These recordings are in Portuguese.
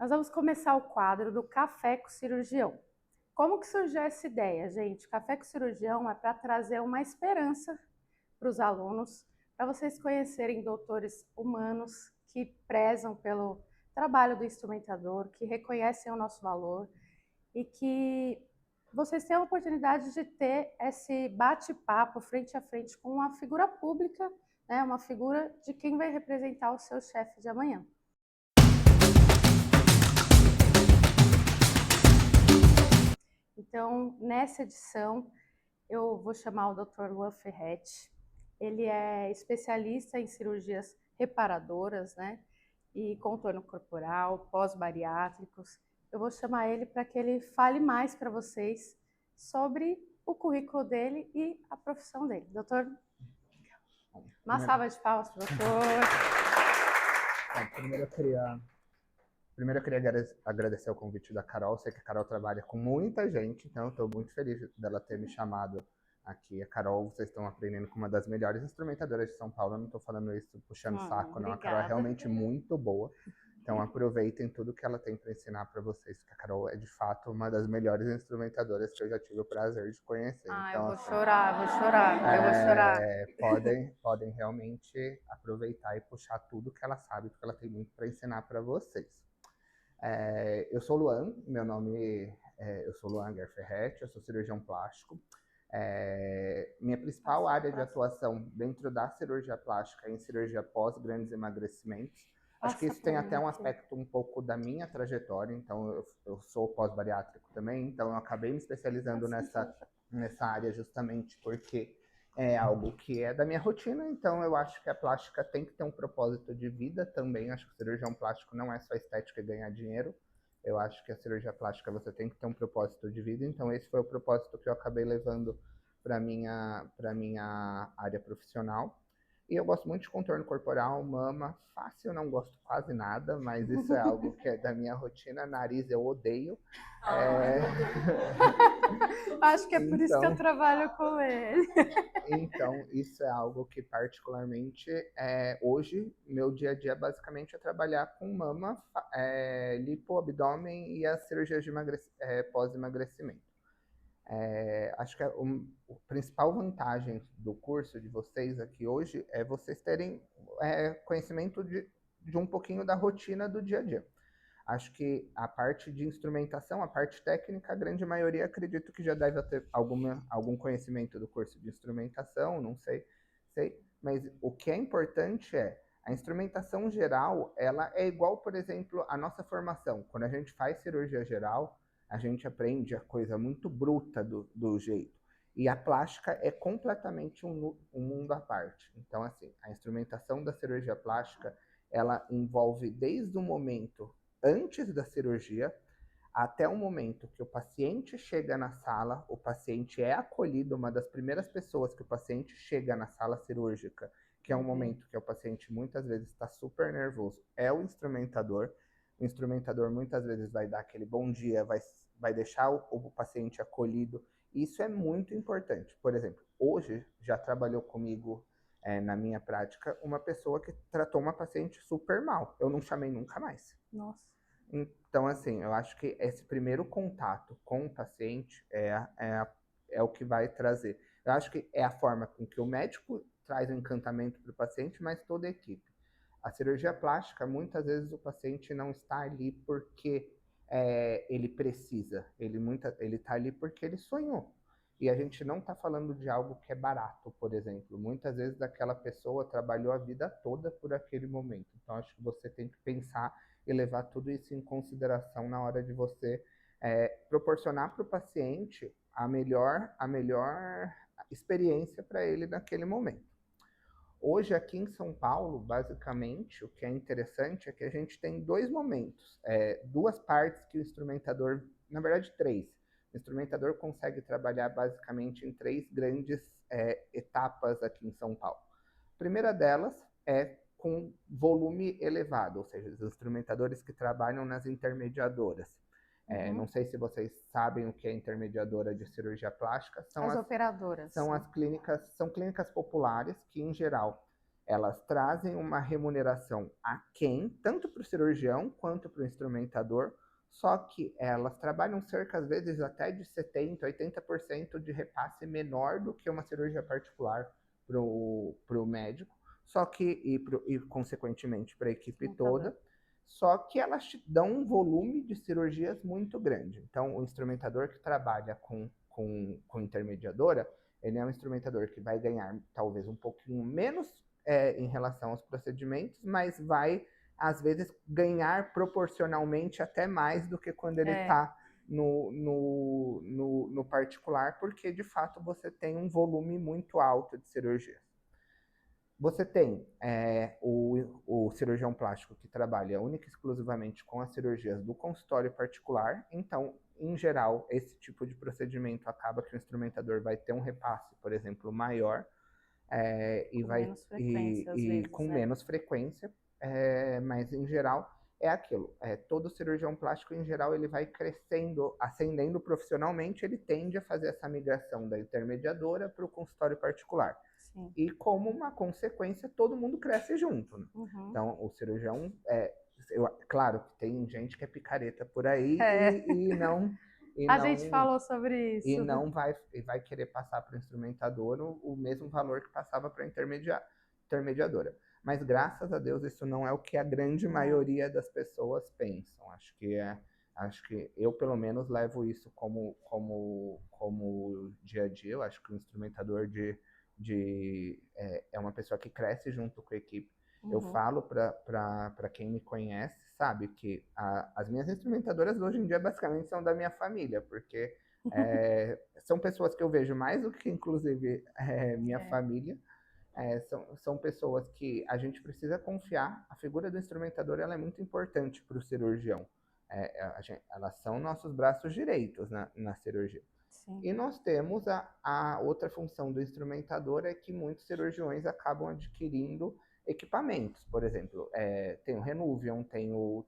Nós vamos começar o quadro do Café com o Cirurgião. Como que surgiu essa ideia, gente? Café com o Cirurgião é para trazer uma esperança para os alunos, para vocês conhecerem doutores humanos que prezam pelo trabalho do instrumentador, que reconhecem o nosso valor e que vocês tenham a oportunidade de ter esse bate-papo frente a frente com uma figura pública, né? Uma figura de quem vai representar o seu chefe de amanhã. Então, nessa edição, eu vou chamar o Dr. Luan Ferretti. Ele é especialista em cirurgias reparadoras, né? E contorno corporal, pós-bariátricos. Eu vou chamar ele para que ele fale mais para vocês sobre o currículo dele e a profissão dele. Doutor, uma salva de palmas para o doutor. Primeiro eu queria agradecer o convite da Carol. Sei que a Carol trabalha com muita gente, então eu estou muito feliz dela ter me chamado aqui. A Carol, vocês estão aprendendo com uma das melhores instrumentadoras de São Paulo. Eu não estou falando isso puxando saco, não. A Carol é realmente muito boa. Então aproveitem tudo que ela tem para ensinar para vocês, porque a Carol é de fato uma das melhores instrumentadoras que eu já tive o prazer de conhecer. Ah, então, eu vou chorar, eu vou chorar. Podem realmente aproveitar e puxar tudo que ela sabe, porque ela tem muito para ensinar para vocês. Eu sou Luan, eu sou Luan Guer Ferretti, eu sou cirurgião plástico. Minha principal área de atuação dentro da cirurgia plástica é em cirurgia pós grandes emagrecimentos. Acho que isso tem até um aspecto um pouco da minha trajetória, então eu sou pós-bariátrico também, então eu acabei me especializando nessa área justamente porque é algo que é da minha rotina, então eu acho que a plástica tem que ter um propósito de vida também. Acho que o cirurgião plástico não é só estética e ganhar dinheiro. Eu acho que a cirurgia plástica você tem que ter um propósito de vida, então esse foi o propósito que eu acabei levando para minha área profissional. E eu gosto muito de contorno corporal, mama, face eu não gosto quase nada, mas isso é algo que é da minha rotina. Nariz eu odeio. Acho que é por isso que eu trabalho com ele. Então, isso é algo que particularmente, hoje, meu dia a dia basicamente é trabalhar com mama, lipo, abdômen e as cirurgias de pós-emagrecimento. Acho que a principal vantagem do curso de vocês aqui hoje é vocês terem conhecimento de um pouquinho da rotina do dia a dia. Acho que a parte de instrumentação, a parte técnica, a grande maioria acredito que já deve ter algum conhecimento do curso de instrumentação, não sei, mas o que é importante é a instrumentação geral, ela é igual, por exemplo, a nossa formação. Quando a gente faz cirurgia geral, a gente aprende a coisa muito bruta do jeito. E a plástica é completamente um mundo à parte. Então, assim, a instrumentação da cirurgia plástica, ela envolve desde o momento antes da cirurgia até o momento que o paciente chega na sala, o paciente é acolhido, uma das primeiras pessoas que o paciente chega na sala cirúrgica, que é um momento que o paciente muitas vezes está super nervoso, é o instrumentador. O instrumentador muitas vezes vai dar aquele bom dia, vai deixar o paciente acolhido. Isso é muito importante. Por exemplo, hoje já trabalhou comigo na minha prática uma pessoa que tratou uma paciente super mal. Eu não chamei nunca mais. Nossa. Então, assim, eu acho que esse primeiro contato com o paciente é o que vai trazer. Eu acho que é a forma com que o médico traz o encantamento para o paciente, mas toda a equipe. A cirurgia plástica, muitas vezes o paciente não está ali porque ele precisa, ele está ali porque ele sonhou. E a gente não está falando de algo que é barato, por exemplo. Muitas vezes aquela pessoa trabalhou a vida toda por aquele momento. Então, acho que você tem que pensar e levar tudo isso em consideração na hora de você proporcionar para o paciente a melhor experiência para ele naquele momento. Hoje, aqui em São Paulo, basicamente, o que é interessante é que a gente tem dois momentos, duas partes que o instrumentador, na verdade, três. O instrumentador consegue trabalhar basicamente em três grandes etapas aqui em São Paulo. A primeira delas é com volume elevado, ou seja, os instrumentadores que trabalham nas intermediadoras. Não sei se vocês sabem o que é intermediadora de cirurgia plástica. São as operadoras. São clínicas populares que, em geral, Elas trazem uma remuneração aquém, tanto para o cirurgião quanto para o instrumentador, só que elas trabalham cerca, às vezes, até de 70%, 80% de repasse menor do que uma cirurgia particular para o médico, só que, e consequentemente, para a equipe toda, só que elas te dão um volume de cirurgias muito grande. Então, o instrumentador que trabalha com intermediadora, ele é um instrumentador que vai ganhar talvez um pouquinho menos em relação aos procedimentos, mas vai, às vezes, ganhar proporcionalmente até mais do que quando ele está no particular, porque, de fato, você tem um volume muito alto de cirurgias. Você tem o cirurgião plástico que trabalha única e exclusivamente com as cirurgias do consultório particular. Então, em geral, esse tipo de procedimento acaba que o instrumentador vai ter um repasse, por exemplo, maior, com menos frequência, mas em geral é aquilo. Todo cirurgião plástico, em geral, ele vai crescendo, ascendendo profissionalmente, ele tende a fazer essa migração da intermediadora para o consultório particular. Sim. E como uma consequência, todo mundo cresce junto. Né? Uhum. Então, o cirurgião, claro que tem gente que é picareta por aí e não... A gente falou sobre isso. E não vai querer passar para o instrumentador o mesmo valor que passava para a intermediadora. Mas, graças a Deus, isso não é o que a grande maioria das pessoas pensam. Acho que eu, pelo menos, levo isso como dia a dia. Eu acho que o instrumentador é uma pessoa que cresce junto com a equipe. Uhum. Eu falo para quem me conhece, sabe, que as minhas instrumentadoras hoje em dia basicamente são da minha família, porque são pessoas que eu vejo mais do que, inclusive, minha família. São pessoas que a gente precisa confiar. A figura do instrumentador ela é muito importante para o cirurgião. Elas são nossos braços direitos na cirurgia. Sim. E nós temos a outra função do instrumentador, é que muitos cirurgiões acabam adquirindo equipamentos. Por exemplo, tem o Renuvion, tem o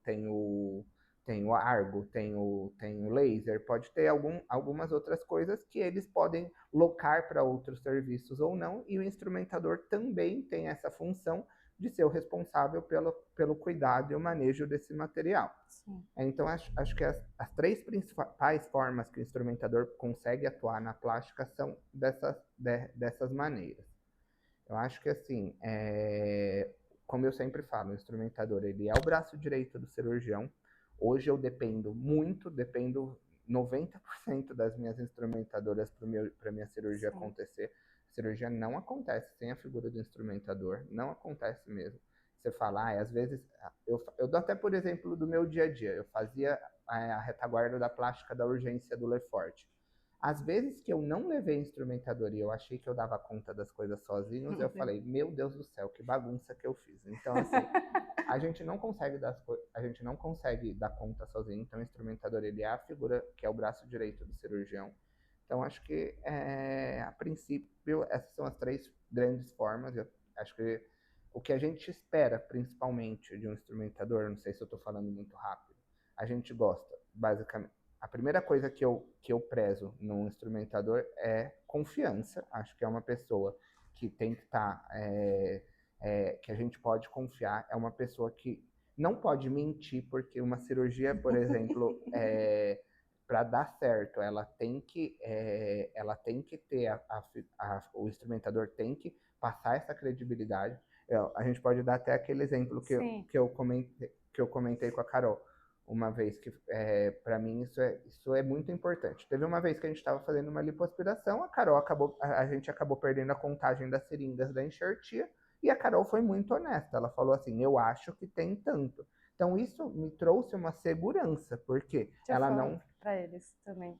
Argo, tem o laser, pode ter algumas outras coisas que eles podem locar para outros serviços ou não, e o instrumentador também tem essa função de ser o responsável pelo cuidado e o manejo desse material. Sim. Então, acho que as três principais formas que o instrumentador consegue atuar na plástica são dessas maneiras. Eu acho que, assim, como eu sempre falo, o instrumentador ele é o braço direito do cirurgião. Hoje eu dependo 90% das minhas instrumentadoras para minha cirurgia acontecer. A cirurgia não acontece sem a figura do instrumentador, não acontece mesmo. Você fala, às vezes, eu dou até por exemplo do meu dia a dia, eu fazia a retaguarda da plástica da urgência do Lefort. Às vezes que eu não levei instrumentador e eu achei que eu dava conta das coisas sozinhos, eu falei, meu Deus do céu, que bagunça que eu fiz. Então, assim, a gente não consegue dar conta sozinho, então o instrumentador ele é a figura que é o braço direito do cirurgião. Então, acho que, a princípio, essas são as três grandes formas. Eu acho que o que a gente espera, principalmente, de um instrumentador, não sei se eu estou falando muito rápido, a gente gosta, basicamente. A primeira coisa que eu prezo num instrumentador é confiança. Acho que é uma pessoa que tem que estar, que a gente pode confiar. É uma pessoa que não pode mentir, porque uma cirurgia, por exemplo, para dar certo, ela tem que ter, o instrumentador tem que passar essa credibilidade. A gente pode dar até aquele exemplo que eu comentei com a Carol uma vez, que para mim isso é muito importante. Teve uma vez que a gente estava fazendo uma lipoaspiração, a gente acabou perdendo a contagem das seringas da enxertia, e a Carol foi muito honesta. Ela falou assim, eu acho que tem tanto. Então isso me trouxe uma segurança, porque ela não... Para eles também.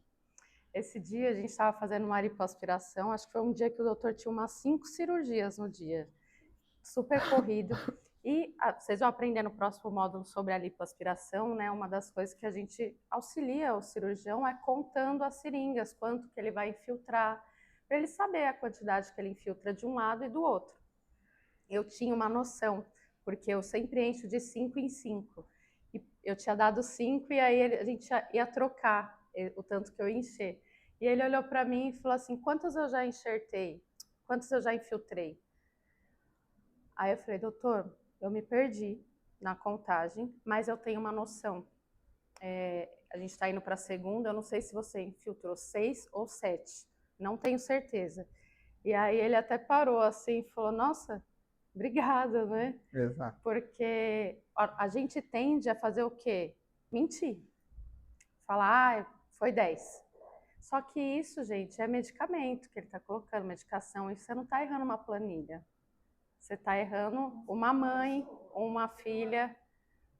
Esse dia a gente estava fazendo uma lipoaspiração, acho que foi um dia que o doutor tinha umas 5 cirurgias no dia, super corrido. E vocês vão aprender no próximo módulo sobre a lipoaspiração, né? Uma das coisas que a gente auxilia o cirurgião é contando as seringas, quanto que ele vai infiltrar, para ele saber a quantidade que ele infiltra de um lado e do outro. Eu tinha uma noção, porque eu sempre encho de 5 em 5. E eu tinha dado 5 e aí a gente ia trocar o tanto que eu ia encher. E ele olhou para mim e falou assim, quantos eu já enxertei? Quantos eu já infiltrei? Aí eu falei, doutor, eu me perdi na contagem, mas eu tenho uma noção. A gente está indo para a segunda, eu não sei se você infiltrou 6 ou 7, não tenho certeza. E aí ele até parou assim e falou, nossa, obrigada, né? Exato. Porque a gente tende a fazer o quê? Mentir. Falar, foi 10. Só que isso, gente, é medicamento que ele está colocando, medicação, e você não está errando uma planilha. Você está errando uma mãe, uma filha,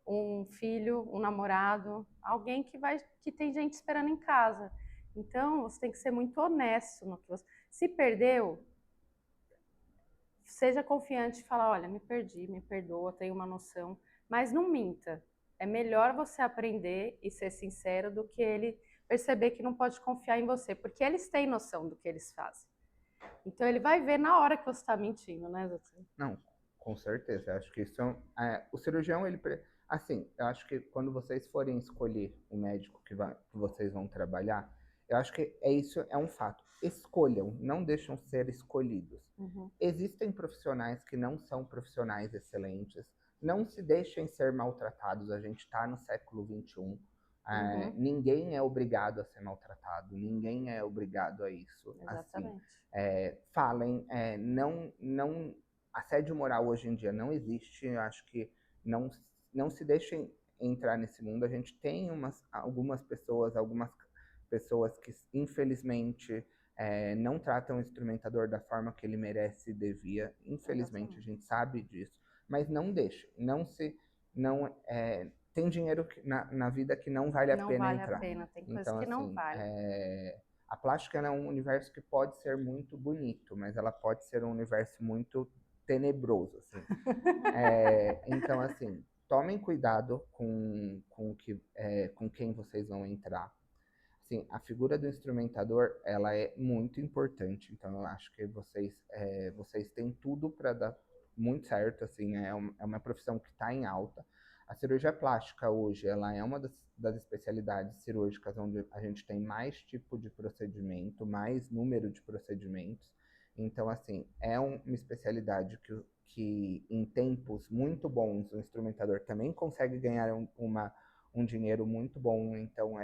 um filho, um namorado, alguém que tem gente esperando em casa. Então, você tem que ser muito honesto no que você... Se perdeu, seja confiante e fala, olha, me perdi, me perdoa, tenho uma noção, mas não minta. É melhor você aprender e ser sincero do que ele perceber que não pode confiar em você, porque eles têm noção do que eles fazem. Então ele vai ver na hora que você está mentindo, né, doutor? Não, com certeza. Eu acho que isso o cirurgião, assim, eu acho que quando vocês forem escolher o médico que vocês vão trabalhar, eu acho que isso é um fato. Escolham, não deixam ser escolhidos. Uhum. Existem profissionais que não são profissionais excelentes, não se deixem ser maltratados. A gente está no século XXI. Ninguém é obrigado a ser maltratado, ninguém é obrigado a isso. Exatamente. Assim, falem, não assédio moral hoje em dia não existe. Eu acho que não se deixem entrar nesse mundo. A gente tem algumas pessoas que infelizmente não tratam o instrumentador da forma que ele merece e devia. Infelizmente, Exatamente. a gente sabe disso. Mas não deixe, tem dinheiro na vida que não vale a Não pena vale a entrar. pena, tem coisa Então, que não assim, vale. a plástica é um universo que pode ser muito bonito, mas ela pode ser um universo muito tenebroso, assim. Então, assim, tomem cuidado com quem vocês vão entrar. Assim, a figura do instrumentador, ela é muito importante, então eu acho que vocês têm tudo para dar muito certo, assim, é uma profissão que está em alta. A cirurgia plástica hoje, ela é uma das especialidades cirúrgicas onde a gente tem mais tipo de procedimento, mais número de procedimentos. Então, assim, uma especialidade que em tempos muito bons o instrumentador também consegue ganhar um dinheiro muito bom. Então,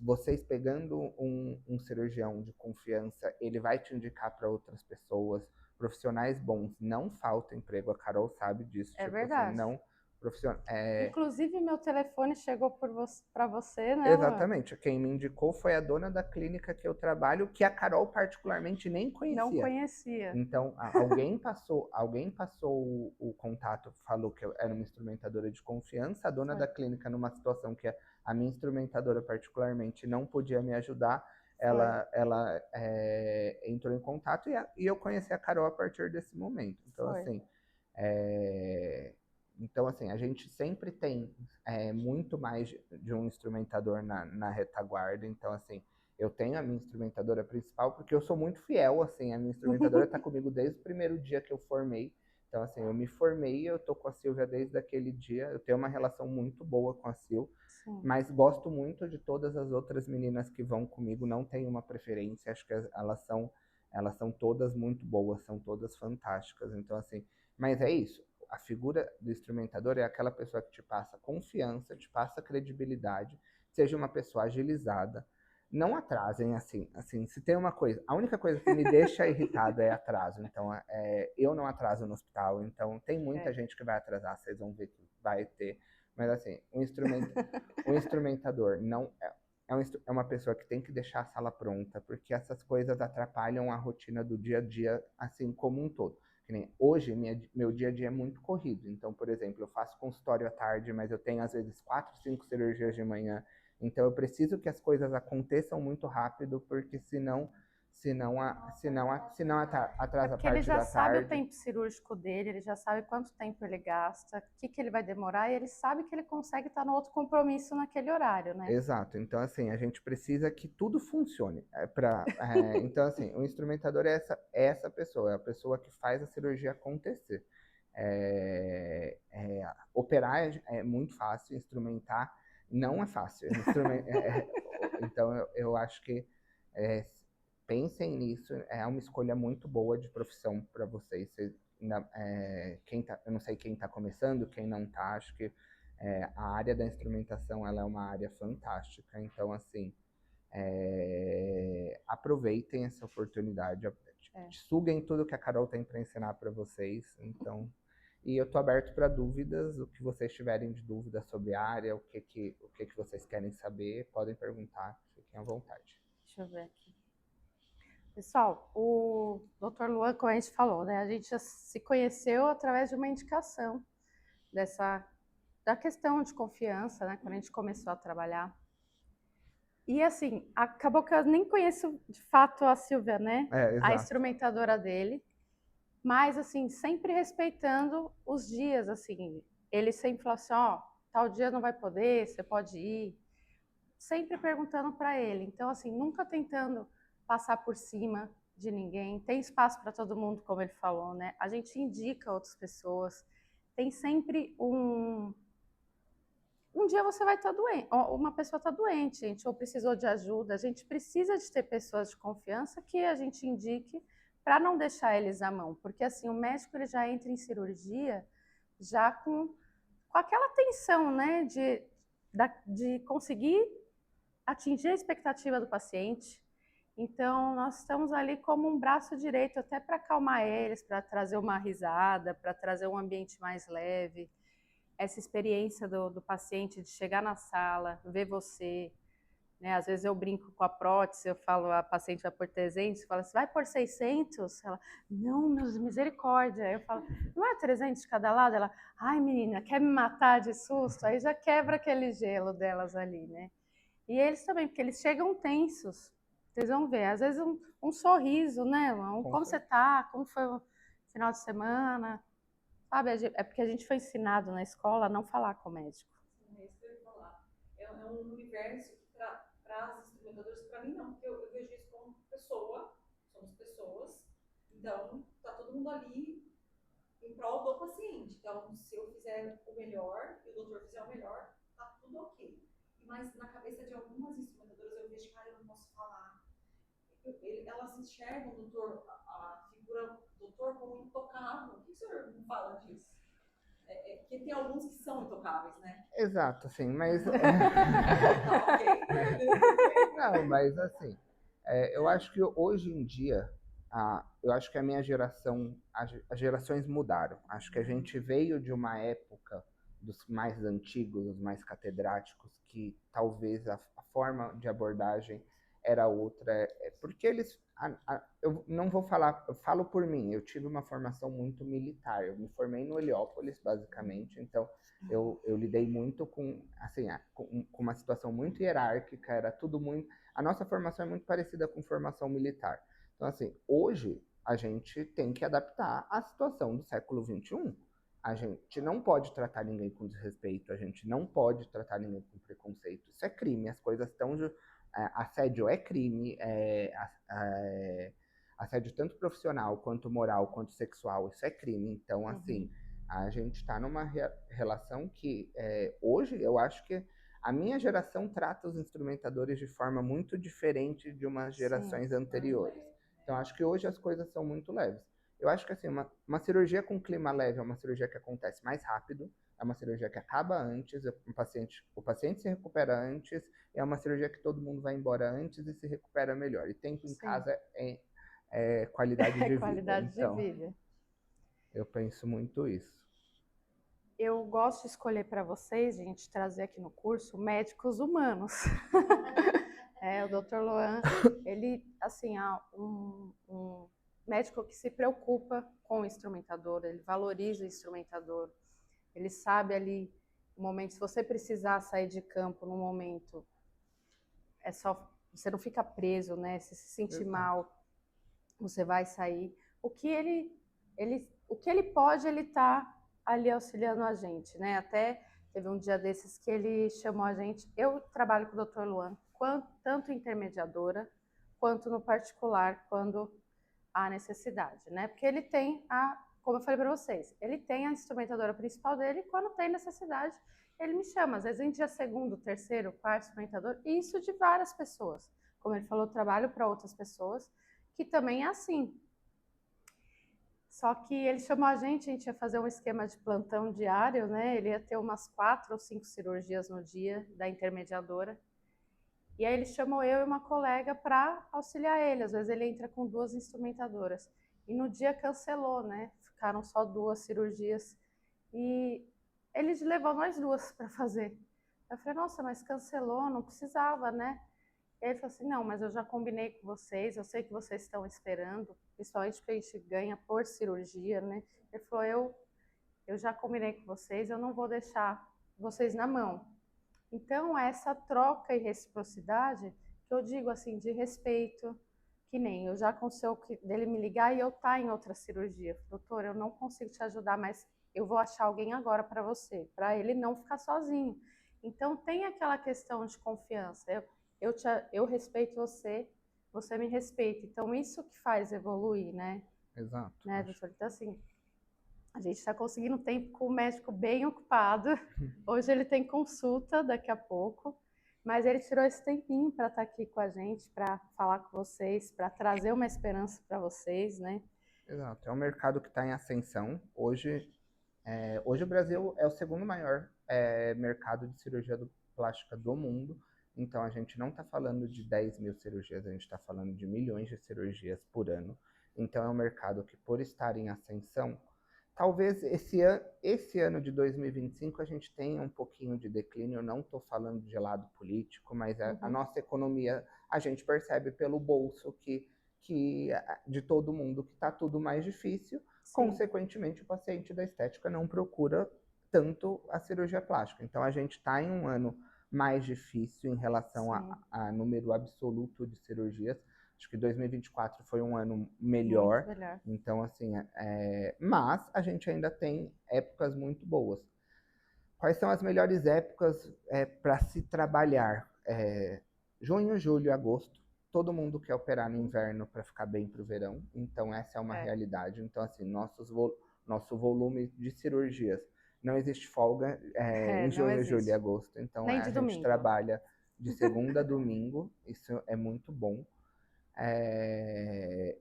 vocês pegando um cirurgião de confiança, ele vai te indicar para outras pessoas. Profissionais bons não faltam emprego, a Carol sabe disso. É Tipo assim, verdade. não. Inclusive, meu telefone chegou para você, né, Luan? Exatamente. Quem me indicou foi a dona da clínica que eu trabalho, que a Carol particularmente nem Não conhecia. conhecia. Então, alguém passou o contato, falou que eu era uma instrumentadora de confiança. A dona da clínica, numa situação que a minha instrumentadora particularmente não podia me ajudar, ela entrou em contato e eu conheci a Carol a partir desse momento. Então, assim, a gente sempre tem muito mais de um instrumentador na retaguarda. Então, assim, eu tenho a minha instrumentadora principal porque eu sou muito fiel, assim, a minha instrumentadora está comigo desde o primeiro dia que eu formei. Então, assim, eu me formei e eu tô com a Silvia desde aquele dia. Eu tenho uma relação muito boa com a Sil, mas gosto muito de todas as outras meninas que vão comigo, não tenho uma preferência, acho que elas são todas muito boas, são todas fantásticas. Então, assim, mas é isso. A figura do instrumentador é aquela pessoa que te passa confiança, te passa credibilidade, seja uma pessoa agilizada. Não atrasem, assim, se tem uma coisa, a única coisa que me deixa irritado é atraso. Então, eu não atraso no hospital, então tem muita gente que vai atrasar, vocês vão ver que vai ter. Mas assim, o instrumentador não é uma pessoa que tem que deixar a sala pronta, porque essas coisas atrapalham a rotina do dia a dia, assim como um todo. Que nem hoje, meu dia a dia é muito corrido. Então, por exemplo, eu faço consultório à tarde, mas eu tenho às vezes 4, 5 cirurgias de manhã. Então, eu preciso que as coisas aconteçam muito rápido, porque senão atrasa a Porque ele parte já da sabe o tarde. tempo cirúrgico dele, ele já sabe quanto tempo ele gasta, o que ele vai demorar, e ele sabe que ele consegue estar no outro compromisso naquele horário, né? Exato. Então, assim, a gente precisa que tudo funcione. Então, assim, o instrumentador é essa pessoa, é a pessoa que faz a cirurgia acontecer. Operar é muito fácil, instrumentar não é fácil. Então, eu acho que pensem nisso, é uma escolha muito boa de profissão para vocês. Eu não sei quem está começando, quem não está, acho que a área da instrumentação ela é uma área fantástica, então assim, aproveitem essa oportunidade, suguem tudo que a Carol tem para ensinar para vocês, então, e eu estou aberto para dúvidas, o que vocês tiverem de dúvidas sobre a área, o que vocês querem saber, podem perguntar, fiquem à vontade. Deixa eu ver aqui. Pessoal, o Dr. Luan, como a gente falou, né? A gente já se conheceu através de uma indicação da questão de confiança, né? Quando a gente começou a trabalhar. E assim, acabou que eu nem conheço de fato a Silvia, né? A instrumentadora dele. Mas assim, sempre respeitando os dias, assim. Ele sempre falou assim, ó, tal dia não vai poder, você pode ir. Sempre perguntando para ele. Então, assim, nunca tentando passar por cima de ninguém. Tem espaço para todo mundo, como ele falou, né? A gente indica outras pessoas. Tem sempre um dia você vai estar doente, uma pessoa está doente, gente, ou precisou de ajuda. A gente precisa de ter pessoas de confiança que a gente indique para não deixar eles à mão. Porque, assim, o médico ele já entra em cirurgia já com aquela tensão, né? De conseguir atingir a expectativa do paciente. Então, nós estamos ali como um braço direito até para acalmar eles, para trazer uma risada, para trazer um ambiente mais leve. Essa experiência do paciente de chegar na sala, ver você, né? Às vezes eu brinco com a prótese, eu falo, a paciente vai por 300, fala, você vai por 600? Ela, não, misericórdia. Eu falo, não é 300 de cada lado? Ela, ai menina, quer me matar de susto? Aí já quebra aquele gelo delas ali, né? E eles também, porque eles chegam tensos. Vocês vão ver, às vezes um sorriso, né? Como você tá? Como foi o final de semana? Sabe, é porque a gente foi ensinado na escola a não falar com o médico. É isso que eu ia falar. É um universo que para as instrumentadoras, para mim não, porque eu vejo isso como pessoa, somos pessoas, então tá todo mundo ali em prol do paciente. Então, se eu fizer o melhor e o doutor fizer o melhor, tá tudo ok. Mas na cabeça de algumas instrumentadoras eu vejo, cara, eu não posso falar. Elas enxergam a figura do doutor como intocável. Por que o senhor não fala disso? Porque tem alguns que são intocáveis, né? Exato, assim, mas... Não, mas assim, eu acho que hoje em dia, eu acho que a minha geração, as gerações mudaram. Acho que a gente veio de uma época dos mais antigos, os mais catedráticos, que talvez a forma de abordagem era outra, porque eles... eu não vou falar, eu falo por mim, eu tive uma formação muito militar, eu me formei no Heliópolis, basicamente, então eu lidei muito com, assim, com uma situação muito hierárquica, era tudo muito... A nossa formação é muito parecida com formação militar. Então, assim, hoje a gente tem que adaptar à situação do século XXI. A gente não pode tratar ninguém com desrespeito, a gente não pode tratar ninguém com preconceito. Isso é crime, as coisas estão... assédio é crime, assédio tanto profissional, quanto moral, quanto sexual, isso é crime. Então, assim, a gente está numa relação que hoje eu acho que a minha geração trata os instrumentadores de forma muito diferente de umas gerações anteriores. Então, acho que hoje as coisas são muito leves. Eu acho que assim, uma cirurgia com clima leve é uma cirurgia que acontece mais rápido, é uma cirurgia que acaba antes, o paciente se recupera antes, é uma cirurgia que todo mundo vai embora antes e se recupera melhor. E tempo em casa é qualidade de vida. Qualidade de vida. Eu penso muito isso. Eu gosto de escolher para vocês, gente, trazer aqui no curso médicos humanos. O Dr. Luan, ele, assim, é um médico que se preocupa com o instrumentador, ele valoriza o instrumentador, ele sabe ali o momento, se você precisar sair de campo no momento, você não fica preso, né? Se sentir mal, você vai sair. O que ele pode, ele tá ali auxiliando a gente, né? Até teve um dia desses que ele chamou a gente. Eu trabalho com o Dr. Luan, tanto intermediadora quanto no particular, quando há necessidade, né? Porque ele tem como eu falei para vocês, ele tem a instrumentadora principal dele, e quando tem necessidade, ele me chama. Às vezes a gente é segundo, terceiro, quarto instrumentador, e isso de várias pessoas. como ele falou, eu trabalho para outras pessoas, que também é assim. Só que ele chamou a gente ia fazer um esquema de plantão diário, né? Ele ia ter umas 4 ou 5 cirurgias no dia da intermediadora. E aí ele chamou eu e uma colega para auxiliar ele. Às vezes ele entra com 2 instrumentadoras. E no dia cancelou, né? Ficaram só 2 cirurgias. E ele levou nós 2 para fazer. Eu falei, nossa, mas cancelou, não precisava, né? E ele falou assim, não, mas eu já combinei com vocês, eu sei que vocês estão esperando, principalmente porque a gente ganha por cirurgia, né? Ele falou, eu já combinei com vocês, eu não vou deixar vocês na mão. Então, essa troca e reciprocidade, que eu digo assim, de respeito, que nem eu já aconteceu dele me ligar e eu estar em outra cirurgia. Doutor, eu não consigo te ajudar, mas eu vou achar alguém agora para você, para ele não ficar sozinho. Então, tem aquela questão de confiança. Eu respeito você, você me respeita. Então, isso que faz evoluir, né? Exato. Né, doutor? Então, assim, a gente está conseguindo tempo com o médico bem ocupado. Hoje ele tem consulta daqui a pouco, mas ele tirou esse tempinho para estar aqui com a gente, para falar com vocês, para trazer uma esperança para vocês, né? Exato. É um mercado que está em ascensão. Hoje o Brasil é o segundo maior mercado de cirurgia plástica do mundo. Então a gente não está falando de 10 mil cirurgias, a gente está falando de milhões de cirurgias por ano. Então é um mercado que, por estar em ascensão, talvez esse ano de 2025 a gente tenha um pouquinho de declínio. Eu não estou falando de lado político, mas a nossa economia a gente percebe pelo bolso de todo mundo que está tudo mais difícil. Sim. Consequentemente, o paciente da estética não procura tanto a cirurgia plástica. Então a gente está em um ano mais difícil em relação a número absoluto de cirurgias. Acho que 2024 foi um ano melhor. Muito melhor. Então, assim, mas a gente ainda tem épocas muito boas. Quais são as melhores épocas para se trabalhar? Junho, julho, agosto. Todo mundo quer operar no inverno para ficar bem para o verão. Então, essa é uma realidade. Então, assim, nosso volume de cirurgias. Não existe folga em junho, julho e agosto. Então, a gente trabalha de segunda a domingo. Isso é muito bom.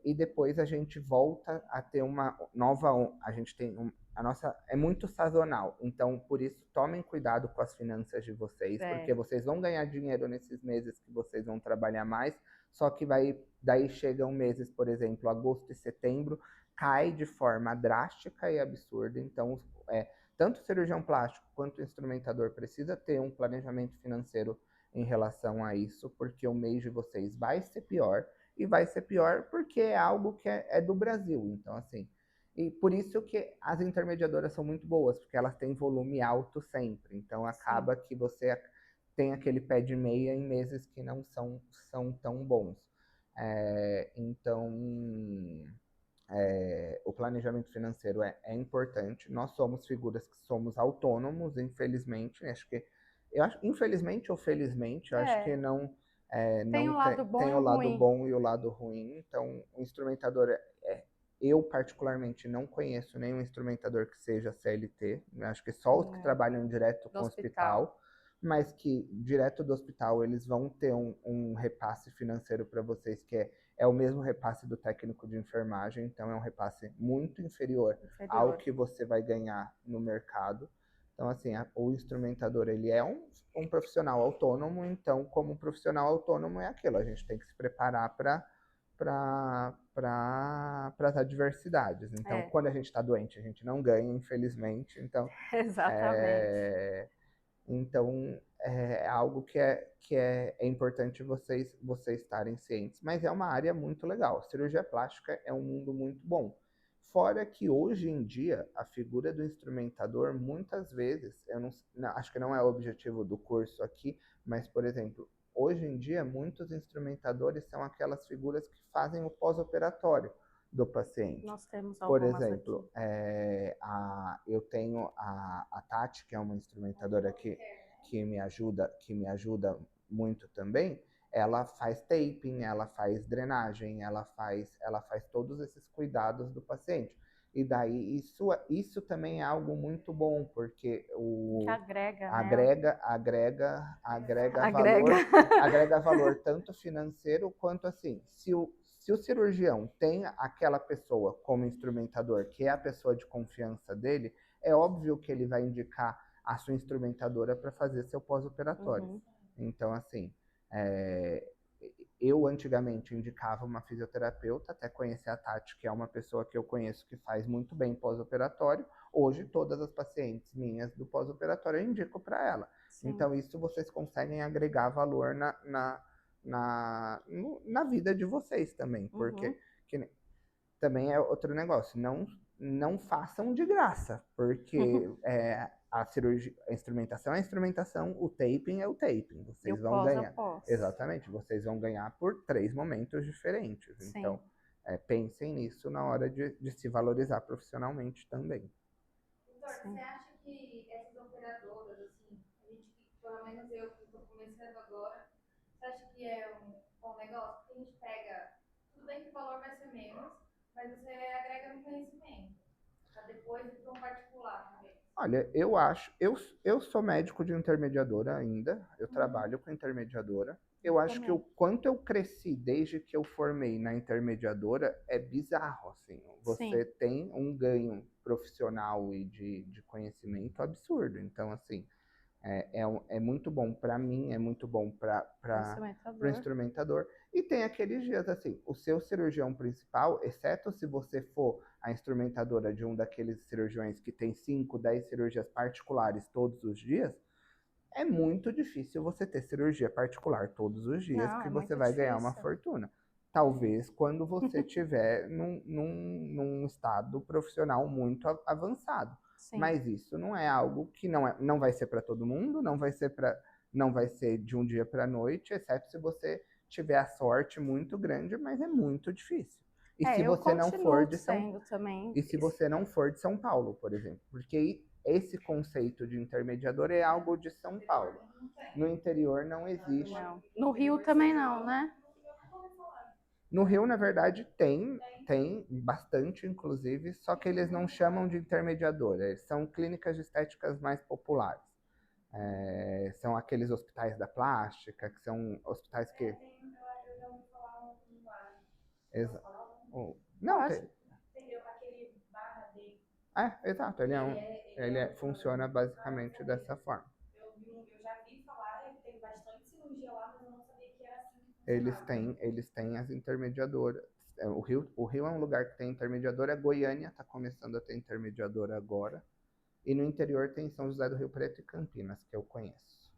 E depois a gente volta a ter uma nova. A gente tem a nossa é muito sazonal, então por isso tomem cuidado com as finanças de vocês, porque vocês vão ganhar dinheiro nesses meses que vocês vão trabalhar mais, só que daí chegam meses, por exemplo, agosto e setembro, cai de forma drástica e absurda. Então tanto o cirurgião plástico quanto o instrumentador precisa ter um planejamento financeiro em relação a isso, porque o mês de vocês vai ser pior. E vai ser pior porque é algo que é do Brasil. Então, assim, e por isso que as intermediadoras são muito boas, porque elas têm volume alto sempre. Então, acaba que você tem aquele pé de meia em meses que não são tão bons. Então, o planejamento financeiro é importante. Nós somos figuras que somos autônomos, infelizmente. Infelizmente ou felizmente, eu acho que não... tem o lado bom tem e o o lado ruim. bom e o lado ruim. Então, o instrumentador, eu particularmente não conheço nenhum instrumentador que seja CLT. Eu acho que só os que trabalham direto com o hospital, mas que direto do hospital eles vão ter um repasse financeiro para vocês que é o mesmo repasse do técnico de enfermagem. Então, é um repasse muito inferior ao que você vai ganhar no mercado. Então, assim, o instrumentador, ele é um profissional autônomo. Então, como profissional autônomo é aquilo, a gente tem que se preparar para as adversidades. Então, quando a gente está doente, a gente não ganha, infelizmente. Então, exatamente. Então, é algo que é importante vocês estarem cientes. Mas é uma área muito legal. Cirurgia plástica é um mundo muito bom. Fora que hoje em dia a figura do instrumentador, muitas vezes, acho que não é o objetivo do curso aqui, mas, por exemplo, hoje em dia muitos instrumentadores são aquelas figuras que fazem o pós-operatório do paciente. Nós temos por algumas exemplo, eu tenho a Tati, que é uma instrumentadora que me ajuda muito também. Ela faz taping, ela faz drenagem, ela faz todos esses cuidados do paciente. E daí isso também é algo muito bom, porque Que agrega, né? agrega Agrega. agrega valor tanto financeiro quanto assim. Se o cirurgião tem aquela pessoa como instrumentador, que é a pessoa de confiança dele, é óbvio que ele vai indicar a sua instrumentadora para fazer seu pós-operatório. Uhum. Então, assim, eu antigamente indicava uma fisioterapeuta, até conhecer a Tati, que é uma pessoa que eu conheço que faz muito bem pós-operatório. Hoje, todas as pacientes minhas do pós-operatório eu indico para ela. Sim. Então, isso vocês conseguem agregar valor na vida de vocês também, porque também é outro negócio. Não façam de graça, porque a cirurgia, a instrumentação é a instrumentação, o taping é o taping. E Vocês o vão pós é o ganhar. pós. Exatamente, vocês vão ganhar por 3 momentos diferentes. Sim. Então, pensem nisso na hora de se valorizar profissionalmente também. Doutor, você acha que essas operadoras, assim, a gente, pelo menos eu que estou começando agora, você acha que é um bom negócio? Porque a gente pega, tudo bem que o valor vai ser menos, mas você agrega no conhecimento, para depois ir para um particular também. Olha, eu sou médico de intermediadora ainda, eu trabalho com intermediadora. Eu acho que o quanto eu cresci desde que eu formei na intermediadora é bizarro, assim. Você tem um ganho profissional e de conhecimento absurdo. Então, assim, é muito bom para mim, é muito bom para o instrumentador. E tem aqueles dias assim, o seu cirurgião principal, exceto se você for a instrumentadora de um daqueles cirurgiões que tem 5, 10 cirurgias particulares todos os dias, é muito difícil você ter cirurgia particular todos os dias, que você vai ganhar uma fortuna. Talvez quando você estiver num estado profissional muito avançado. Sim. Mas isso não é algo que não vai ser para todo mundo, não vai ser de um dia para a noite, exceto se você tiver a sorte muito grande, mas é muito difícil. E se você não for de você não for de São Paulo, por exemplo, porque esse conceito de intermediador é algo de São Paulo. No interior não existe. Não. No Rio também não, né? No Rio, na verdade, tem bastante, inclusive, só que eles não chamam de intermediadora, são clínicas de estéticas mais populares. São aqueles hospitais da plástica, que são hospitais que... Eu já ouvi falar um bar. Não, Entendeu? Aquele barra dele. Exato, funciona basicamente dessa forma. Eu já vi falar, ele tem bastante cirurgia lá, mas eu não sabia que era assim que funcionava. Eles têm as intermediadoras. O Rio é um lugar que tem intermediadora, a Goiânia está começando a ter intermediadora agora. E no interior tem São José do Rio Preto e Campinas, que eu conheço.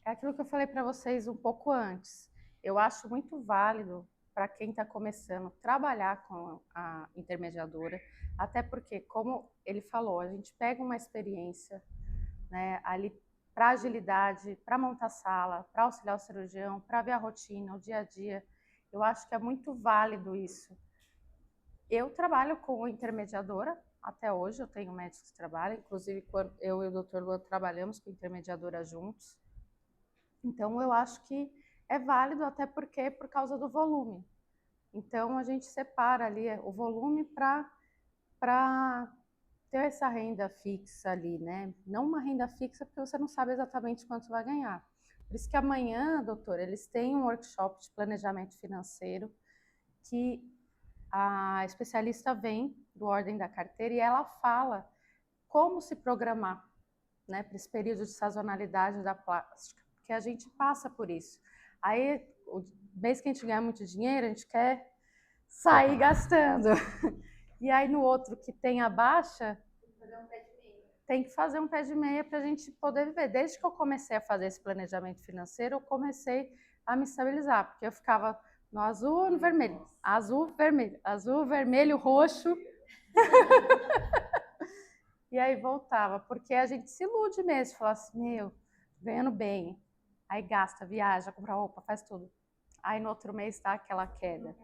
É aquilo que eu falei para vocês um pouco antes. Eu acho muito válido para quem está começando trabalhar com a intermediadora, até porque, como ele falou, a gente pega uma experiência, né, ali para agilidade, para montar sala, para auxiliar o cirurgião, para ver a rotina, o dia a dia. Eu acho que é muito válido isso. Eu trabalho com intermediadora até hoje, eu tenho médicos que trabalham, inclusive quando eu e o Dr. Luan trabalhamos com intermediadora juntos. Então, eu acho que é válido até porque por causa do volume. Então, a gente separa ali o volume para ter essa renda fixa ali, né? Não uma renda fixa porque você não sabe exatamente quanto vai ganhar. Por isso que amanhã, doutor, eles têm um workshop de planejamento financeiro que a especialista vem do Ordem da Carteira e ela fala como se programar, né, para esse período de sazonalidade da plástica, porque a gente passa por isso. Aí, o mês que a gente ganha muito dinheiro, a gente quer sair gastando. E aí, no outro que tem a baixa, tem que fazer um pé de meia para a gente poder viver. Desde que eu comecei a fazer esse planejamento financeiro, eu comecei a me estabilizar, porque eu ficava no azul, no vermelho, azul, vermelho, roxo. E aí voltava, porque a gente se ilude mesmo, fala assim, meu, ganhando bem, aí gasta, viaja, compra roupa, faz tudo. Aí no outro mês tá aquela queda.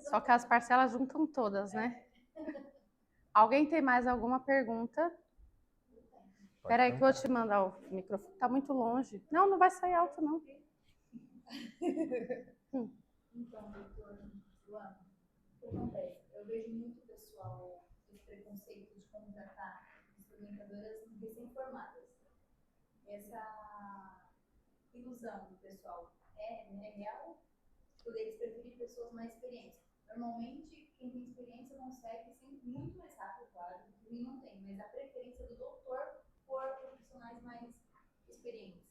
Só que as parcelas juntam todas, né? Alguém tem mais alguma pergunta? Espera aí que eu vou te mandar o microfone, tá muito longe. Não vai sair alto não. Então, doutor Luan, o que acontece? Eu vejo muito pessoal esse preconceito de contratar experimentadoras recém-formadas. Essa ilusão do pessoal é real? Por eles preferir pessoas mais experientes. Normalmente, quem tem experiência consegue sempre muito mais rápido, claro, do que quem não tem, mas a preferência do doutor por profissionais mais experientes.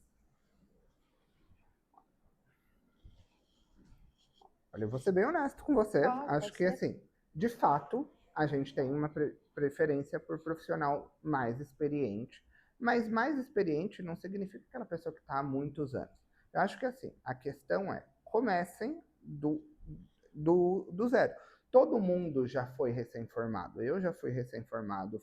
Olha, eu vou ser bem honesto com você. Acho que, assim, de fato, a gente tem uma preferência por profissional mais experiente, mas mais experiente não significa aquela pessoa que está há muitos anos. Eu acho que, assim, a questão é, comecem do zero. Todo mundo já foi recém-formado. Eu já fui recém-formado,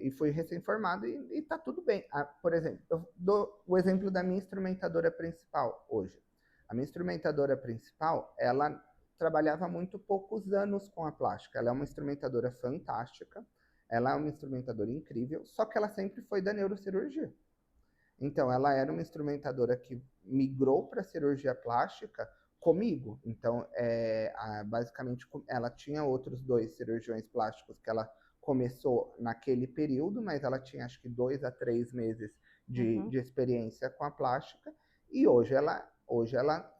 e fui recém-formado e tá tudo bem. Por exemplo, eu dou o exemplo da minha instrumentadora principal hoje. A minha instrumentadora principal, ela trabalhava muito poucos anos com a plástica. Ela é uma instrumentadora fantástica, ela é uma instrumentadora incrível, só que ela sempre foi da neurocirurgia. Então, ela era uma instrumentadora que migrou para cirurgia plástica comigo. Então, basicamente, ela tinha outros 2 cirurgiões plásticos que ela começou naquele período, mas ela tinha acho que 2 a 3 meses de experiência com a plástica. E hoje ela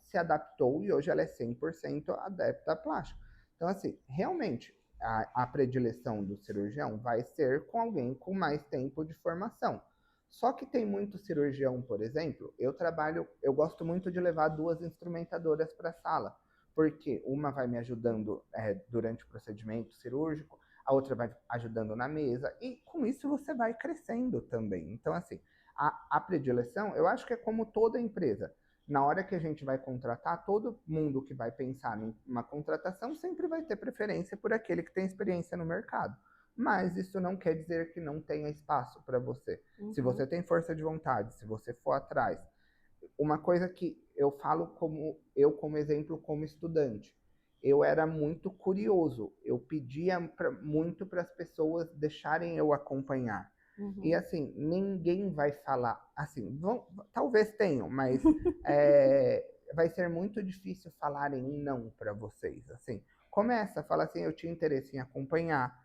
se adaptou e hoje ela é 100% adepta à plástica. Então, assim, realmente, a predileção do cirurgião vai ser com alguém com mais tempo de formação. Só que tem muito cirurgião, por exemplo, eu gosto muito de levar 2 instrumentadoras para a sala, porque uma vai me ajudando durante o procedimento cirúrgico, a outra vai ajudando na mesa, e com isso você vai crescendo também. Então, assim, a predileção, eu acho que é como toda empresa. Na hora que a gente vai contratar, todo mundo que vai pensar em uma contratação sempre vai ter preferência por aquele que tem experiência no mercado. Mas isso não quer dizer que não tenha espaço para você. Se você tem força de vontade, se você for atrás. Uma coisa que eu falo como exemplo, como estudante. Eu era muito curioso. Eu pedia muito para as pessoas deixarem eu acompanhar. E assim, ninguém vai falar. Assim, talvez tenham, mas vai ser muito difícil falarem não para vocês. Assim, fala assim, eu tinha interesse em acompanhar.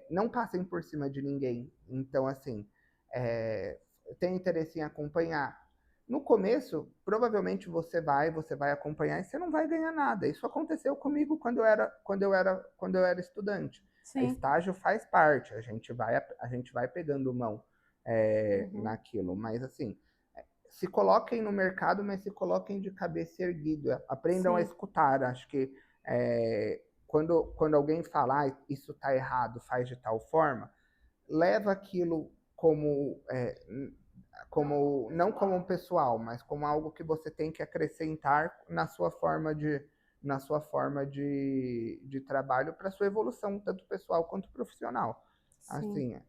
Não passem por cima de ninguém. Então, assim, tem interesse em acompanhar. No começo, provavelmente você vai acompanhar e você não vai ganhar nada. Isso aconteceu comigo quando eu era estudante. Sim. Estágio faz parte, a gente vai pegando mão naquilo. Mas assim, se coloquem no mercado, mas se coloquem de cabeça erguida. Aprendam a escutar. Acho que quando alguém fala, isso está errado, faz de tal forma, leva aquilo não como um pessoal, mas como algo que você tem que acrescentar na sua forma de trabalho para sua evolução, tanto pessoal quanto profissional. Assim,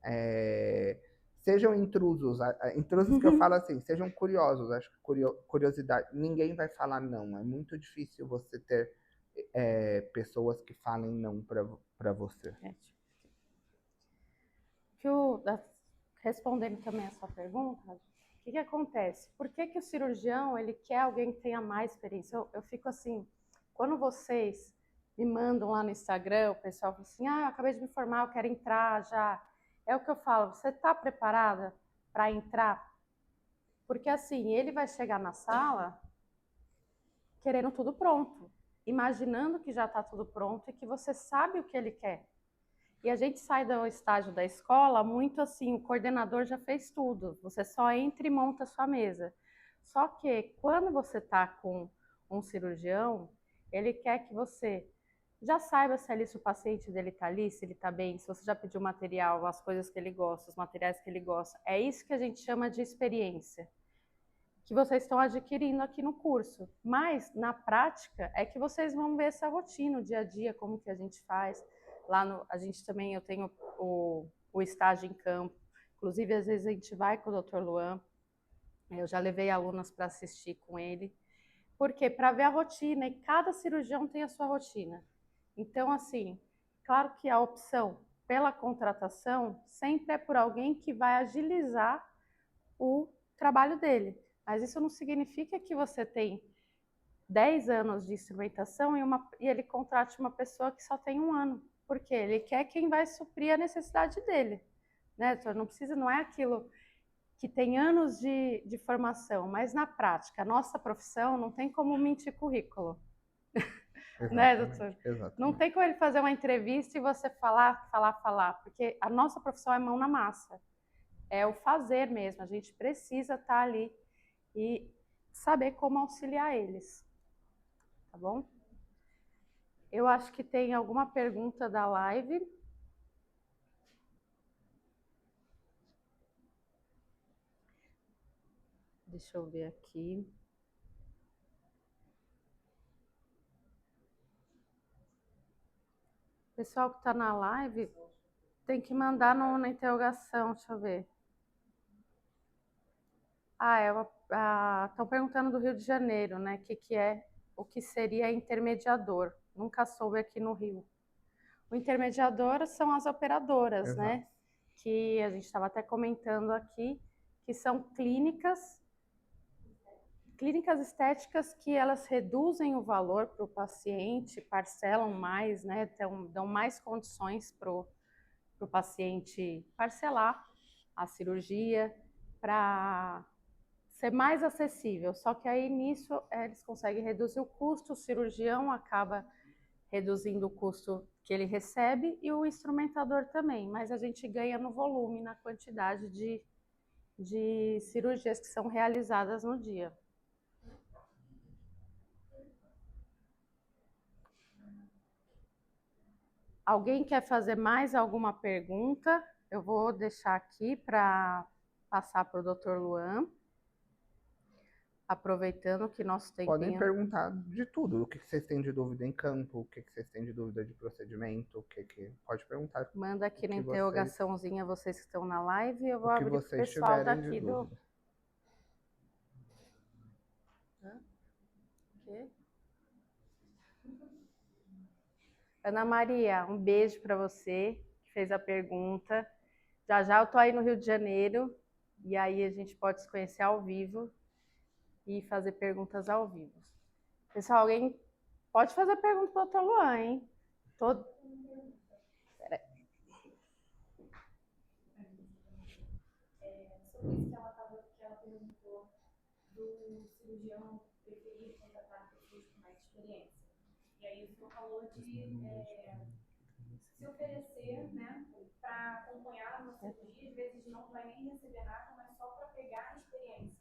sejam intrusos, intrusos que eu falo assim, sejam curiosos. Acho que curiosidade, ninguém vai falar não. É muito difícil você ter pessoas que falem não para você. Respondendo também a sua pergunta, o que acontece? Por que o cirurgião ele quer alguém que tenha mais experiência? Eu fico assim, quando vocês me mandam lá no Instagram, o pessoal fala assim, eu acabei de me formar, eu quero entrar já. É o que eu falo, você está preparada para entrar? Porque assim, ele vai chegar na sala querendo tudo pronto, imaginando que já está tudo pronto e que você sabe o que ele quer. E a gente sai do estágio da escola muito assim, o coordenador já fez tudo, você só entra e monta a sua mesa. Só que quando você está com um cirurgião, ele quer que você já saiba se o paciente dele está ali, se ele está bem, se você já pediu material, as coisas que ele gosta, os materiais que ele gosta. É isso que a gente chama de experiência, que vocês estão adquirindo aqui no curso. Mas, na prática, é que vocês vão ver essa rotina, o dia a dia, como que a gente faz. Eu tenho o estágio em campo. Inclusive, às vezes a gente vai com o Dr. Luan. Eu já levei alunas para assistir com ele. Por quê? Para ver a rotina. E cada cirurgião tem a sua rotina. Então, assim, claro que a opção pela contratação sempre é por alguém que vai agilizar o trabalho dele. Mas isso não significa que você tem 10 anos de instrumentação e ele contrate uma pessoa que só tem 1 ano, porque ele quer quem vai suprir a necessidade dele, né? Então, não é aquilo que tem anos de formação, mas na prática, a nossa profissão não tem como mentir currículo. Né, doutor? Exatamente. Não tem como ele fazer uma entrevista e você falar, porque a nossa profissão é mão na massa, é o fazer mesmo, a gente precisa estar ali e saber como auxiliar eles, tá bom? Eu acho que tem alguma pergunta da live. Deixa eu ver aqui. Pessoal que está na live, tem que mandar na interrogação, deixa eu ver. Estão perguntando do Rio de Janeiro, né? O que seria intermediador? Nunca soube aqui no Rio. O intermediador são as operadoras, Exato. né? Que a gente estava até comentando aqui, que são clínicas estéticas que elas reduzem o valor para o paciente, parcelam mais, né? Dão mais condições para o paciente parcelar a cirurgia para ser mais acessível. Só que aí nisso eles conseguem reduzir o custo, o cirurgião acaba reduzindo o custo que ele recebe e o instrumentador também, mas a gente ganha no volume, na quantidade de cirurgias que são realizadas no dia. Alguém quer fazer mais alguma pergunta? Eu vou deixar aqui para passar para o Dr. Luan. Aproveitando que nosso tempinho... Podem perguntar de tudo. O que vocês têm de dúvida em campo, o que vocês têm de dúvida de procedimento, pode perguntar. Manda aqui na interrogaçãozinha vocês que estão na live, eu vou abrir para o vocês pessoal tiverem de daqui do... dúvida. quê? Ana Maria, um beijo para você que fez a pergunta. Já já eu tô aí no Rio de Janeiro e aí a gente pode se conhecer ao vivo e fazer perguntas ao vivo. Pessoal, alguém pode fazer pergunta para o Dr. Luan, hein? Sobre isso que ela perguntou do cirurgião preferir contratar pessoas com mais experiência. E aí o senhor falou de se oferecer, né, para acompanhar uma cirurgia, às vezes não vai nem receber nada, mas só para pegar a experiência.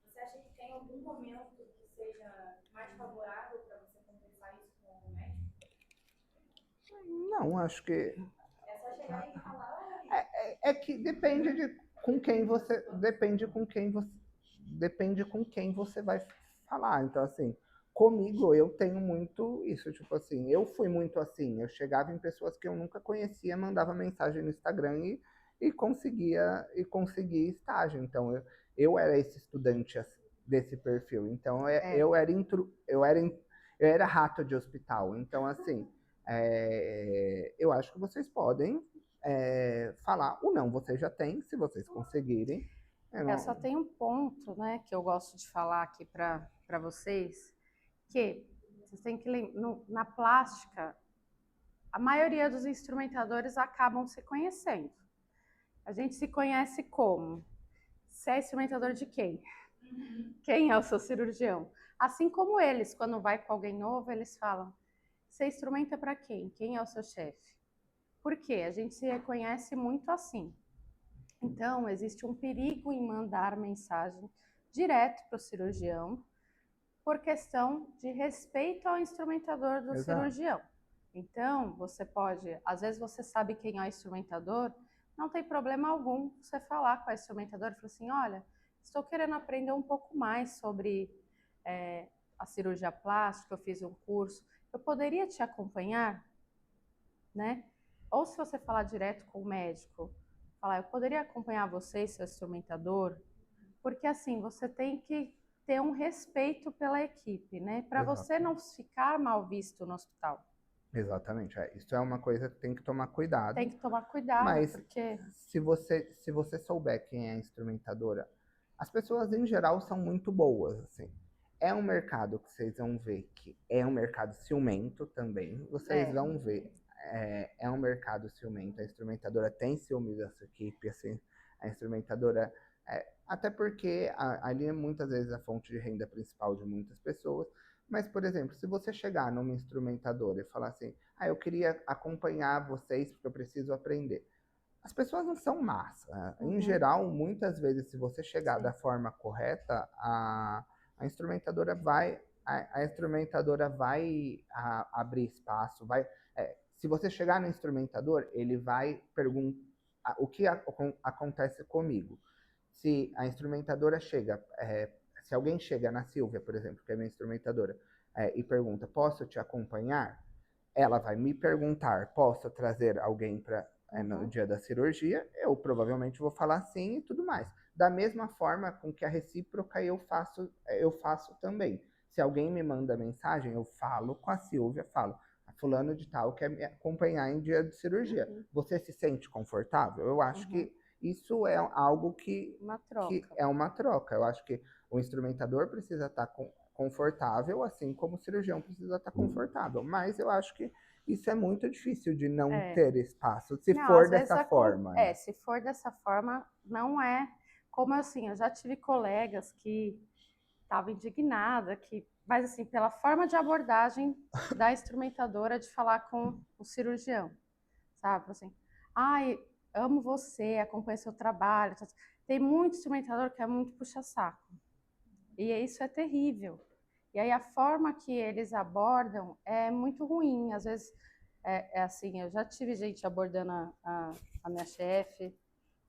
Você acha que tem algum momento que seja mais favorável para você compensar isso com algum médico? Não, acho que... É só chegar e falar... É que depende com quem você vai falar. Então, assim, comigo eu tenho muito isso, tipo assim, eu fui muito assim, eu chegava em pessoas que eu nunca conhecia, mandava mensagem no Instagram e conseguia estágio. Então, eu era esse estudante desse perfil. Então, eu era rato de hospital. Então, assim, eu acho que vocês podem falar. O não vocês já têm, se vocês conseguirem. Só tem um ponto, né, que eu gosto de falar aqui para vocês, que vocês têm que lembrar, na plástica, a maioria dos instrumentadores acabam se conhecendo. A gente se conhece como? Você é instrumentador de quem? Quem é o seu cirurgião? Assim como eles, quando vai com alguém novo, eles falam, você instrumenta para quem? Quem é o seu chefe? Por quê? A gente se reconhece muito assim. Então, existe um perigo em mandar mensagem direto para o cirurgião por questão de respeito ao instrumentador do cirurgião. Então, você pode, às vezes você sabe quem é o instrumentador, não tem problema algum você falar com a instrumentadora e falar assim, olha, estou querendo aprender um pouco mais sobre a cirurgia plástica, eu fiz um curso, eu poderia te acompanhar? Né? Ou se você falar direto com o médico, falar, eu poderia acompanhar você, seu instrumentador? Porque assim, você tem que ter um respeito pela equipe, né? Para você não ficar mal visto no hospital. Exatamente, isso é uma coisa que tem que tomar cuidado. Tem que tomar cuidado, mas porque... se você souber quem é a instrumentadora, As pessoas em geral são muito boas, assim. É um mercado que vocês vão ver que é um mercado ciumento também. Vocês vão ver, é um mercado ciumento. A instrumentadora tem ciúmes dessa equipe, assim. A instrumentadora, até porque ali é muitas vezes a fonte de renda principal de muitas pessoas. Mas, por exemplo, se você chegar numa instrumentadora e falar assim, eu queria acompanhar vocês porque eu preciso aprender. As pessoas não são más. Em geral, muitas vezes, se você chegar da forma correta, a instrumentadora vai, a instrumentadora vai abrir espaço, se você chegar no instrumentador, ele vai perguntar o que acontece comigo. Se a instrumentadora chega, se alguém chega na Silvia, por exemplo, que é minha instrumentadora, e pergunta, posso te acompanhar? Ela vai me perguntar, posso trazer alguém para no dia da cirurgia? Eu provavelmente vou falar sim e tudo mais. Da mesma forma com que a recíproca eu faço também. Se alguém me manda mensagem, eu falo com a Silvia, falo, a fulano de tal quer me acompanhar em dia de cirurgia. Você se sente confortável? Eu acho que isso é algo que é uma troca. Eu acho que o instrumentador precisa estar confortável, assim como o cirurgião precisa estar confortável. Mas eu acho que isso é muito difícil de não ter espaço, se for dessa forma. Né? Se for dessa forma, não é. Como assim, eu já tive colegas que estavam indignadas, mas assim, pela forma de abordagem da instrumentadora de falar com o cirurgião, sabe? Assim, amo você, acompanho seu trabalho. Tem muito instrumentador que é muito puxa-saco. E isso é terrível. E aí a forma que eles abordam é muito ruim. Às vezes, assim, eu já tive gente abordando a minha chefe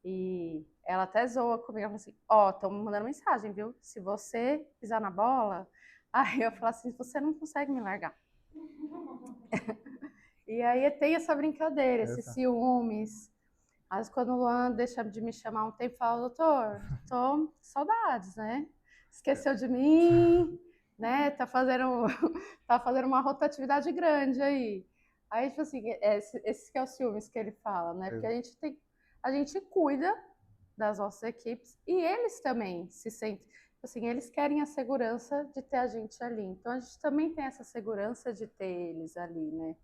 e ela até zoa comigo, ela fala assim, estão me mandando mensagem, viu? Se você pisar na bola, aí eu falo assim, você não consegue me largar. E aí tem essa brincadeira, esses ciúmes. Às vezes quando o Luan deixa de me chamar um tempo, fala, doutor, tô saudades, né? Esqueceu de mim, né? Tá fazendo uma rotatividade grande aí. Aí, tipo assim, esse que é o ciúmes que ele fala, né? Porque a gente cuida das nossas equipes e eles também se sentem, assim, eles querem a segurança de ter a gente ali. Então a gente também tem essa segurança de ter eles ali, né?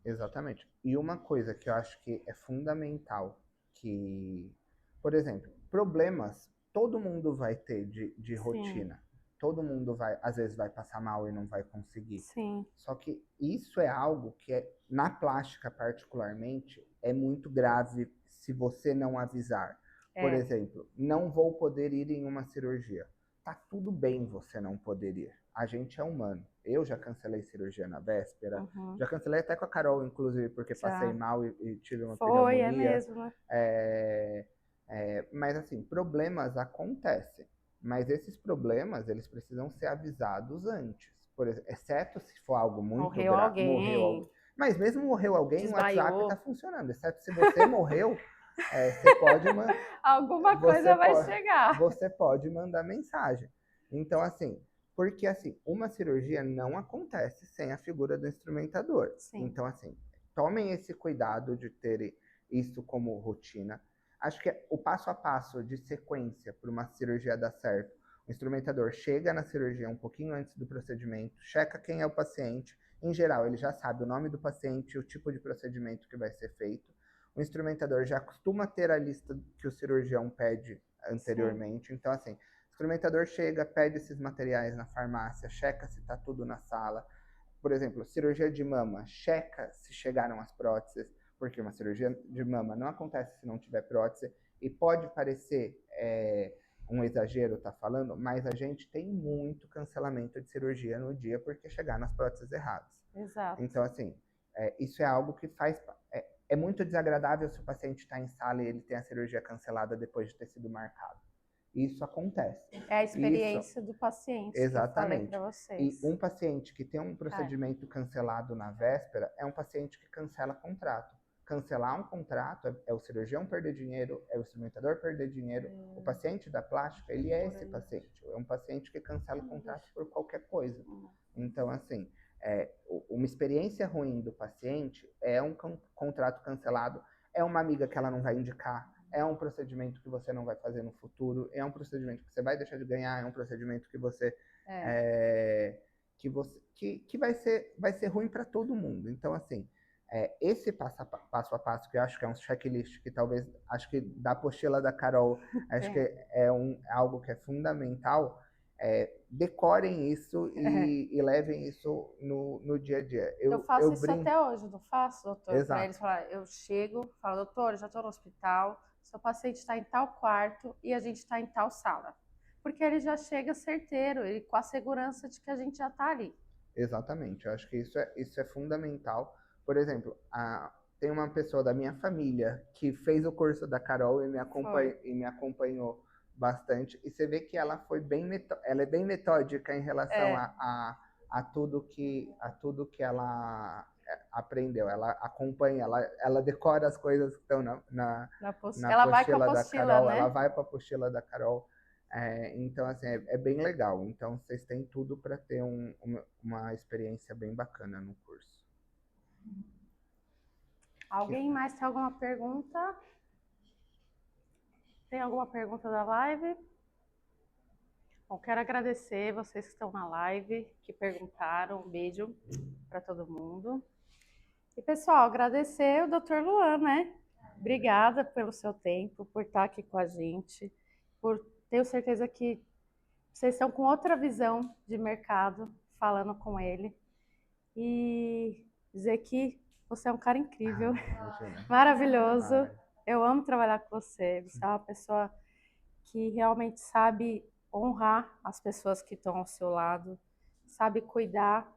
Exatamente. E uma coisa que eu acho que é fundamental, que, por exemplo, problemas todo mundo vai ter de rotina. Todo mundo às vezes vai passar mal e não vai conseguir. Sim. Só que isso é algo que na plástica particularmente, é muito grave se você não avisar. Por exemplo, não vou poder ir em uma cirurgia. Tá tudo bem você não poder ir. A gente é humano. Eu já cancelei cirurgia na véspera. Já cancelei até com a Carol, inclusive, porque passei mal e tive uma pneumonia. É mesmo, né? Mas assim, problemas acontecem. Mas esses problemas, eles precisam ser avisados antes. Por exemplo, exceto se for algo muito grave. Morreu alguém. Mas mesmo morreu alguém, Desmaiou. o WhatsApp está funcionando. Exceto se você morreu, você pode... Alguma coisa vai chegar. Você pode mandar mensagem. Então, assim, porque assim, uma cirurgia não acontece sem a figura do instrumentador. Sim. Então, assim, tomem esse cuidado de terem isso como rotina. Acho que o passo a passo de sequência para uma cirurgia dar certo. O instrumentador chega na cirurgia um pouquinho antes do procedimento, checa quem é o paciente. Em geral, ele já sabe o nome do paciente, o tipo de procedimento que vai ser feito. O instrumentador já costuma ter a lista que o cirurgião pede anteriormente. Então, assim, o instrumentador chega, pede esses materiais na farmácia, checa se está tudo na sala. Por exemplo, cirurgia de mama, checa se chegaram as próteses, porque uma cirurgia de mama não acontece se não tiver prótese, e pode parecer um exagero estar falando, mas a gente tem muito cancelamento de cirurgia no dia porque chegar nas próteses erradas. Exato. Então, assim, isso é algo que faz... É muito desagradável se o paciente está em sala e ele tem a cirurgia cancelada depois de ter sido marcado. Isso acontece. É a experiência do paciente. Exatamente. Que eu falei para vocês. E um paciente que tem um procedimento cancelado na véspera é um paciente que cancela contrato. Cancelar um contrato é o cirurgião perder dinheiro, é o instrumentador perder dinheiro. O paciente da plástica, ele é esse paciente. É um paciente que cancela o contrato por qualquer coisa. Então, assim, uma experiência ruim do paciente é um contrato cancelado, é uma amiga que ela não vai indicar, é um procedimento que você não vai fazer no futuro, é um procedimento que você vai deixar de ganhar, é um procedimento que você que vai ser ruim para todo mundo. Então, assim, esse passo a passo, que eu acho que é um checklist, que talvez, acho que da apostila da Carol, acho que é algo que é fundamental, decorem isso e levem isso no dia a dia. Eu faço isso até hoje, não faço, doutor? Exato. Pra eles falarem, eu chego, falo, doutor, já estou no hospital, seu paciente está em tal quarto e a gente está em tal sala. Porque ele já chega certeiro, ele, com a segurança de que a gente já está ali. Exatamente, eu acho que isso é fundamental. Por exemplo, tem uma pessoa da minha família que fez o curso da Carol e me acompanhou bastante, e você vê que ela ela é bem metódica em relação a tudo que ela aprendeu. Ela acompanha, ela decora as coisas que estão na ela vai com a apostila da apostila, Carol, né? ela vai para a apostila da Carol. Então, assim, é bem legal. Então, vocês têm tudo para ter uma experiência bem bacana no curso. Alguém mais tem alguma pergunta? Tem alguma pergunta da live? Bom, quero agradecer vocês que estão na live, que perguntaram. Um beijo para todo mundo. E, pessoal, agradecer o Dr. Luan, né? Obrigada pelo seu tempo, por estar aqui com a gente, tenho certeza que vocês estão com outra visão de mercado, falando com ele. E dizer que você é um cara incrível, maravilhoso. Eu amo trabalhar com você. Você é uma pessoa que realmente sabe honrar as pessoas que estão ao seu lado, sabe cuidar.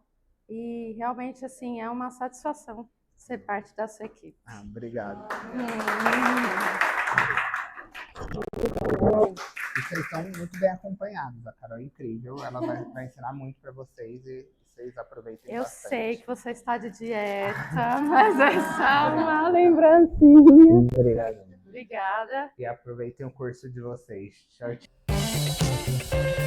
E realmente, assim, é uma satisfação ser parte da sua equipe. Obrigado. E vocês estão muito bem acompanhados. A Carol é incrível, ela vai ensinar muito para vocês e vocês aproveitem bastante. Eu sei que você está de dieta, mas é só uma lembrancinha. Obrigado. Obrigada. E aproveitem o curso de vocês. Tchau, tchau.